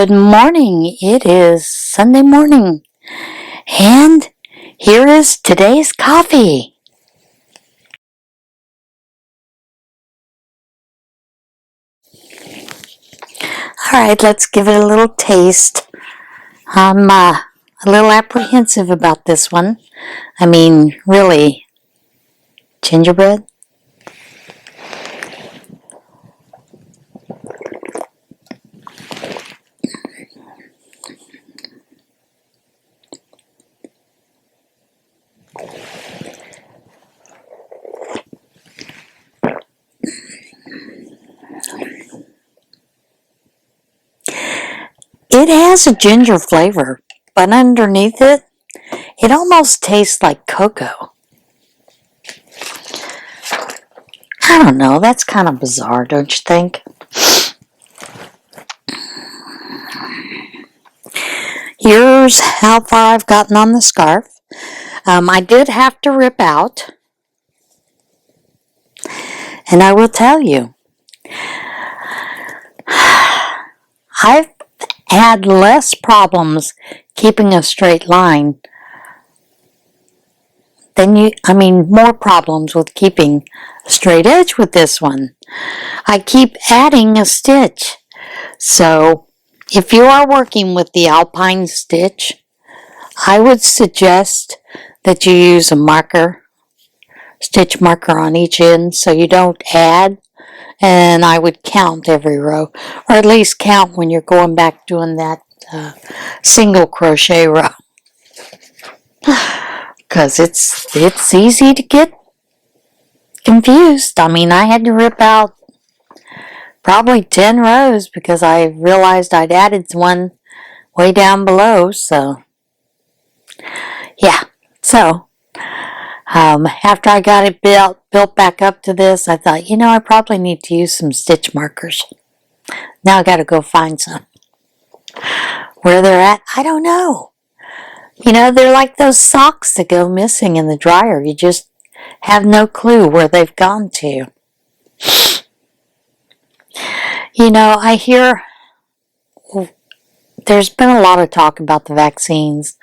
Good morning. It is Sunday morning, and here is today's coffee. All right, let's give it a little taste. I'm a little apprehensive about this one. I mean, really, gingerbread? It has a ginger flavor, but underneath it, it almost tastes like cocoa. I don't know, that's kind of bizarre, don't you think? Here's how far I've gotten on the scarf. I did have to rip out, and I will tell you, I've had less problems keeping a straight line than more problems with keeping a straight edge with this one. I keep adding a stitch. So if you are working with the Alpine stitch, I would suggest that you use a marker, stitch marker on each end so you don't add. And I would count every row, or at least count when you're going back doing that single crochet row. Because it's easy to get confused. I mean, I had to rip out probably 10 rows because I realized I'd added one way down below. So, yeah. So, after I got it built back up to this, I thought, I probably need to use some stitch markers. Now I got to go find some. Where they're at, I don't know. They're like those socks that go missing in the dryer. You just have no clue where they've gone to. I hear there's been a lot of talk about the vaccines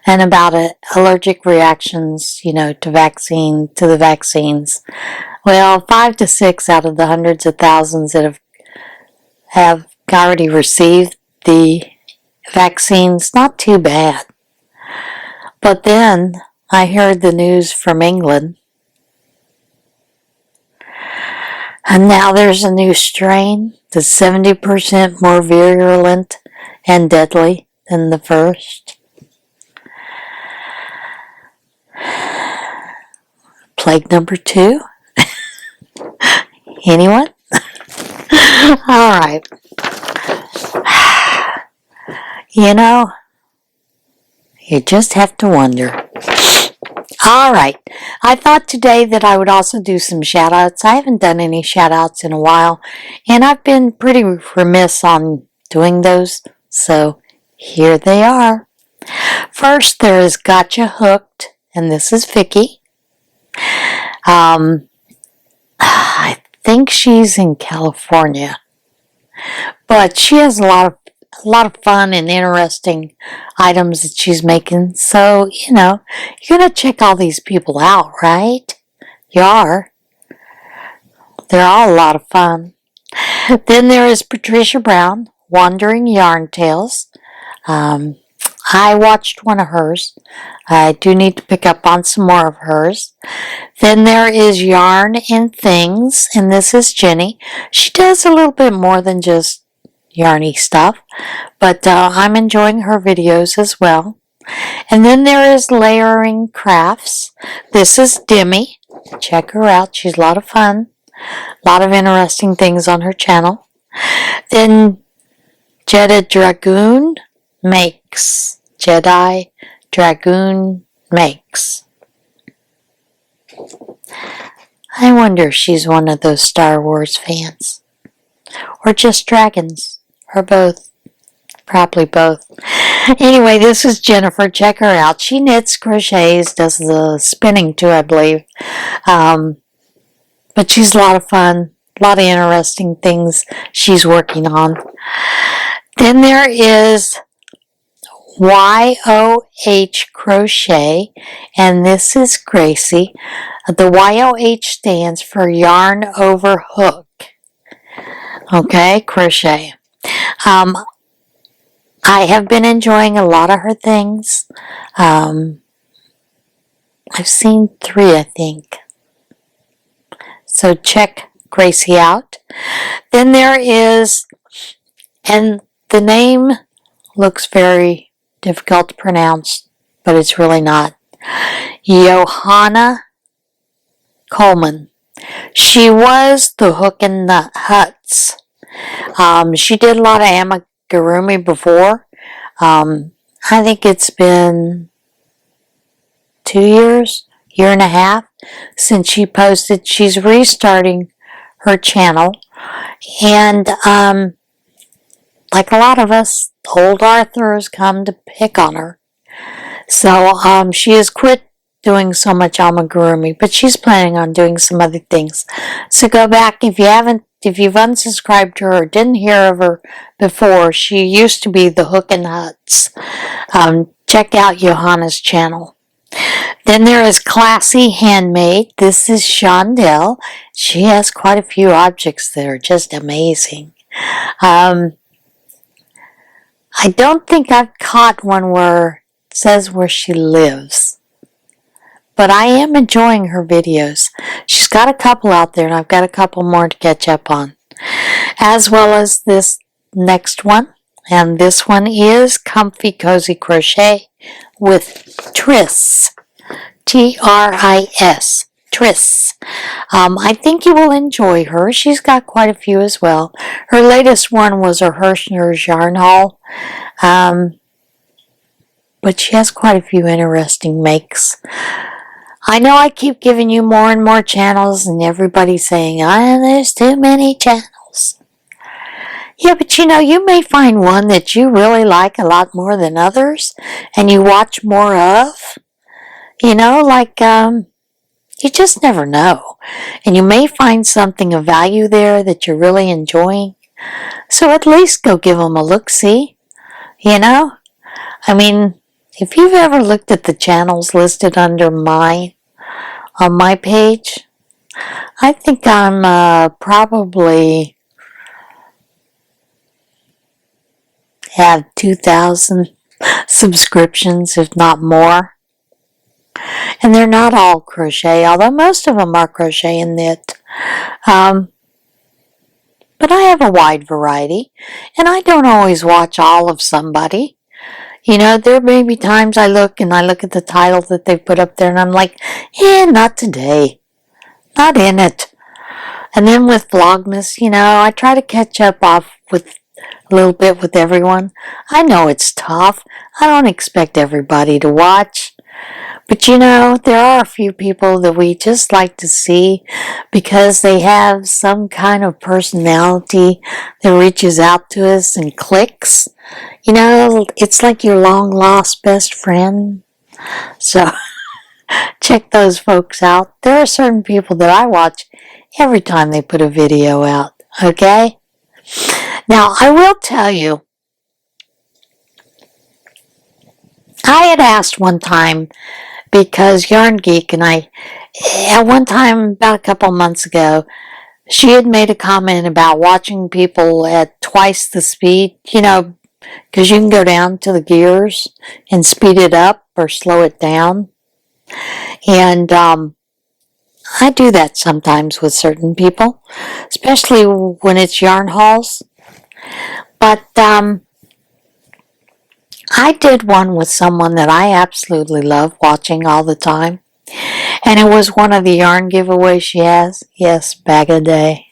and about allergic reactions, to the vaccines. Well, 5 to 6 out of the hundreds of thousands that have already received the vaccines, not too bad. But then I heard the news from England, and now there's a new strain that's 70% more virulent and deadly than the first. Plague number 2? Anyone? All right. You just have to wonder. All right. I thought today that I would also do some shout-outs. I haven't done any shout-outs in a while, and I've been pretty remiss on doing those, so here they are. First, there is Gotcha Hooked, and this is Vicky. I think she's in California, but she has a lot of fun and interesting items that she's making. So, you're going to check all these people out, right? You are. They're all a lot of fun. Then there is Patricia Brown, Wandering Yarn Tales. I watched one of hers. I do need to pick up on some more of hers. Then there is Yarn and Things, and this is Jenny. She does a little bit more than just yarny stuff, but I'm enjoying her videos as well. And then there is Layeringcrafts. This is Demi. Check her out. She's a lot of fun. A lot of interesting things on her channel. Then Jedidragoon Makes. Jedidragoon Makes. I wonder if she's one of those Star Wars fans. Or just dragons. Or both. Probably both. Anyway, this is Jennifer. Check her out. She knits, crochets, does the spinning too, I believe. But she's a lot of fun. A lot of interesting things she's working on. Then there is Y.O.H Crochet, and this is Gracie. The Y.O.H stands for Yarn Over Hook. Okay, crochet. I have been enjoying a lot of her things. I've seen 3, I think. So check Gracie out. Then there is, and the name looks very difficult to pronounce, but it's really not. Yochana Coleman. She was the Hookin Huts. She did a lot of amigurumi before. I think it's been 2 years, year and a half since she posted. She's restarting her channel, and like a lot of us, old Arthur has come to pick on her. So she has quit doing so much amigurumi, but she's planning on doing some other things. So go back if you've unsubscribed to her or didn't hear of her before. She used to be the Hookin Huts. Check out Johanna's channel. Then there is CLASI Handmade. This is Shondell. She has quite a few objects that are just amazing. I don't think I've caught one where it says where she lives, but I am enjoying her videos. She's got a couple out there, and I've got a couple more to catch up on, as well as this next one. And this one is Comfy Cozy Crochet with Tris. T-R-I-S. Tris. I think you will enjoy her. She's got quite a few as well. Her latest one was her Hirschner's yarn haul. But she has quite a few interesting makes. I know I keep giving you more and more channels, and everybody's saying, there's too many channels. Yeah, but you may find one that you really like a lot more than others, and you watch more of. You just never know. And you may find something of value there that you're really enjoying. So at least go give them a look-see. If you've ever looked at the channels listed under on my page, I think I'm probably have 2,000 subscriptions, if not more. And they're not all crochet, although most of them are crochet and knit. But I have a wide variety, and I don't always watch all of somebody. There may be times I look at the title that they put up there, and I'm like, not today. Not in it. And then with Vlogmas, I try to catch up with a little bit with everyone. I know it's tough. I don't expect everybody to watch. But there are a few people that we just like to see because they have some kind of personality that reaches out to us and clicks. It's like your long lost best friend. So check those folks out. There are certain people that I watch every time they put a video out. Okay? Now, I will tell you, I had asked one time, because Yarn Geek and I, at one time, about a couple months ago, she had made a comment about watching people at twice the speed, because you can go down to the gears and speed it up or slow it down. And I do that sometimes with certain people, especially when it's yarn hauls. But I did one with someone that I absolutely love watching all the time. And it was one of the yarn giveaways she has. Yes, bag a day.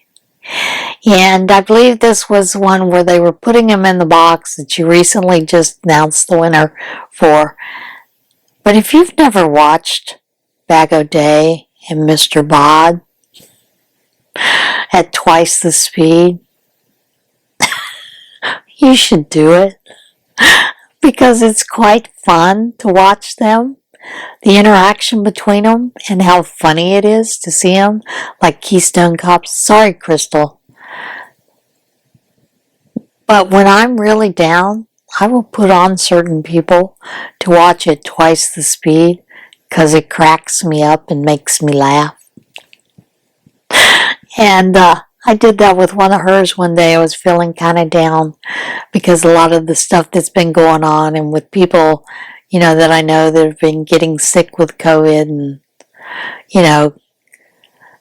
And I believe this was one where they were putting them in the box that she recently just announced the winner for. But if you've never watched Bag o' Day and Mr. Bod at twice the speed, you should do it. Because it's quite fun to watch them, the interaction between them, and how funny it is to see them, like Keystone Cops. Sorry, Crystal. But when I'm really down, I will put on certain people to watch at twice the speed because it cracks me up and makes me laugh. And I did that with one of hers one day. I was feeling kind of down because a lot of the stuff that's been going on, and with people, that I know that have been getting sick with COVID and,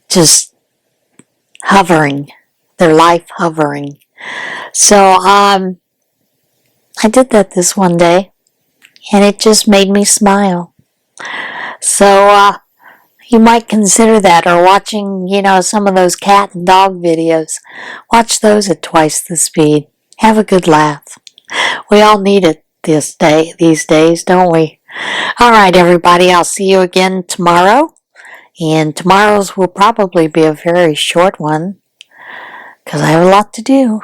just hovering, their life hovering. So I did that this one day, and it just made me smile. So you might consider that, or watching, some of those cat and dog videos. Watch those at twice the speed. Have a good laugh. We all need it these days, don't we? All right, everybody, I'll see you again tomorrow. And tomorrow's will probably be a very short one because I have a lot to do.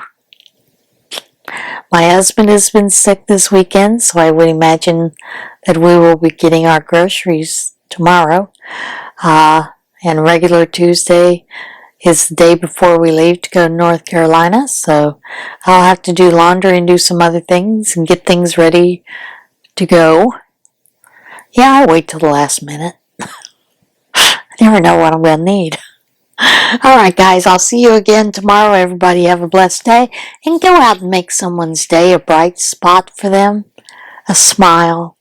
My husband has been sick this weekend, so I would imagine that we will be getting our groceries tomorrow. And regular Tuesday is the day before we leave to go to North Carolina, so I'll have to do laundry and do some other things and get things ready to go. Yeah, I wait till the last minute. I never know what I'm going to need. Alright guys, I'll see you again tomorrow. Everybody have a blessed day, and go out and make someone's day a bright spot for them, a smile.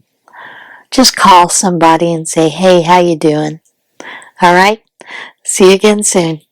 Just call somebody and say, hey, how you doing? Alright, see you again soon.